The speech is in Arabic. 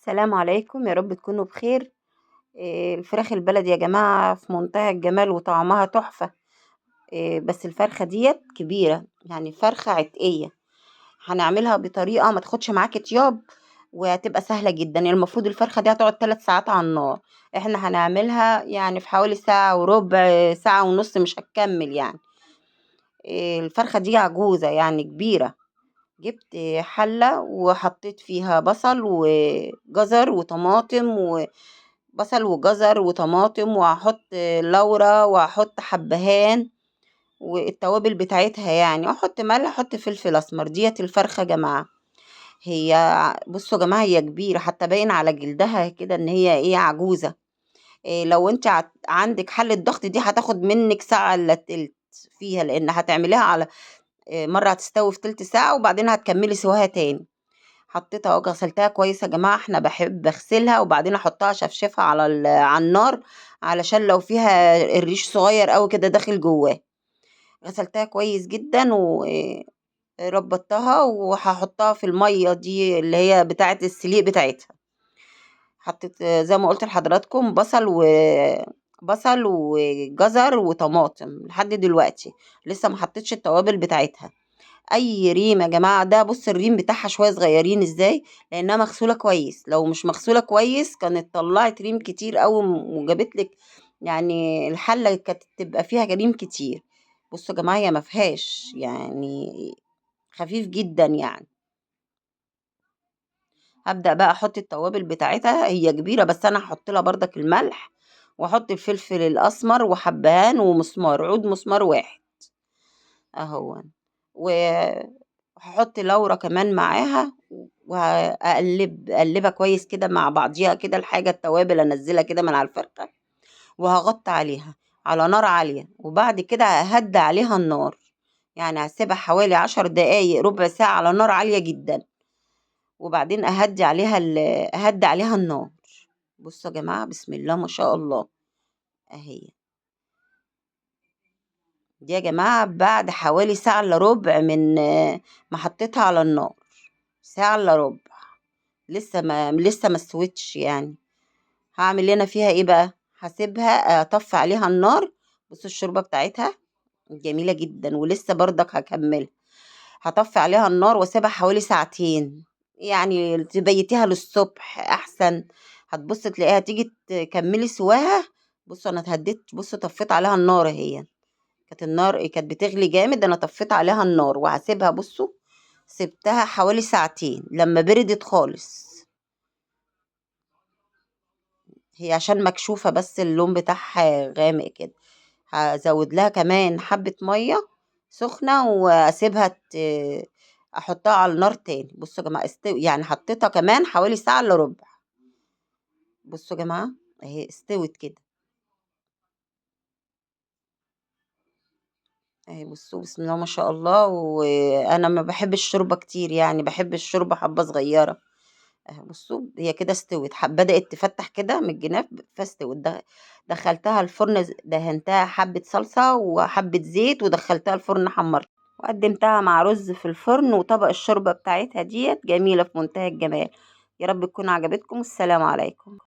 السلام عليكم، يا رب تكونوا بخير. الفراخ البلدي يا جماعة في منتهى الجمال وطعمها تحفة. بس الفرخة ديت كبيرة، يعني فرخة عتقية. هنعملها بطريقة ما تاخدش معاكي طياب، وهتبقى سهلة جدا. المفروض الفرخة دي هتقعد 3 ساعات على النار. احنا هنعملها يعني في حوالي ساعة وربع، ساعة ونص، مش هتكمل يعني. الفرخة دي عجوزة يعني كبيرة. جبت حلة وحطيت فيها بصل وجزر وطماطم، بصل وجزر وطماطم، وهحط لورا، وهحط حبهان والتوابل بتاعتها يعني، واحط ملح، احط فلفل اسمر. ديت الفرخه يا جماعه. هي بصوا يا جماعه، هي كبيره حتى باين على جلدها كده ان هي ايه، عجوزه. إيه، لو انت عندك حله ضغط دي هتاخد منك ساعه الا تلت فيها، لان هتعمليها على مره هتستوي في تلت ساعه، وبعدين هتكملي سواها تاني. حطيتها اهو، غسلتها كويس يا جماعة. احنا بحب اغسلها وبعدين احطها شفشفها على النار، علشان لو فيها الريش صغير قوي كده داخل جواه. غسلتها كويس جدا وربطتها، وهحطها في المية دي اللي هي بتاعة السليق بتاعتها. حطيت زي ما قلت لحضراتكم بصل وجزر وطماطم لحد دلوقتي. لسه ما حطيتش التوابل بتاعتها. اي ريم يا جماعه، ده بص الريم بتاعها شويه صغيرين ازاي، لانها مغسوله كويس. لو مش مغسوله كويس كانت طلعت ريم كتير قوي وجابت لك، يعني الحله كانت تبقى فيها ريم كتير. بصوا يا جماعه، هي ما فيهاش يعني، خفيف جدا يعني. هبدا بقى احط التوابل بتاعتها. هي كبيره بس انا هحط لها بردك الملح، واحط الفلفل الاسمر وحبهان ومسمار، عود مسمار واحد اهو. وهحط لورا كمان معاها، اقلبها كويس كده مع بعضيها كده. الحاجه التوابل انزلها كده من على الفرخه، وهغطي عليها على نار عاليه، وبعد كده ههدي عليها النار. يعني هسيبها حوالي 10 دقايق، ربع ساعه على نار عاليه جدا، وبعدين اهدي عليها النار. بصوا يا جماعه، بسم الله ما شاء الله. اهي دي يا جماعه بعد حوالي ساعه الا ربع من ما حطيتها على النار. ساعة الا ربع. لسه ما استوتش يعني. هعمل انا فيها ايه بقى؟ هسيبها اطفي عليها النار. بصوا الشوربه بتاعتها جميله جدا، ولسه برضك هكملها. هطفي عليها النار واسيبها حوالي ساعتين، يعني تبيتيها للصبح احسن. هتبص تلاقيها تيجي تكملي سواها. بصوا انا اتهديت، بصوا طفيت عليها النار اهي. كانت النار كانت بتغلي جامد، انا طفيت عليها النار وهسيبها. بصوا سبتها حوالي ساعتين لما بردت خالص. هي عشان مكشوفة بس اللون بتاعها غامق كده. هزود لها كمان حبة مية سخنة واسيبها احطها على النار تاني. بصوا يا جماعة يعني حطيتها كمان حوالي ساعة الا ربع. بصوا يا جماعة، اهي استوت كده. اهي بصوا بسم الله ما شاء الله. وانا ما بحبش الشوربة كتير، يعني بحب الشوربة حبة صغيرة. بصوا هي كده استوت، بدأت تفتح كده من الجناب فاستوت. دخلتها الفرن، دهنتها حبة صلصة وحبة زيت، ودخلتها الفرن حمرت، وقدمتها مع رز في الفرن. وطبق الشوربة بتاعتها ديت جميلة في منتهى الجمال. يا رب تكون عجبتكم. السلام عليكم.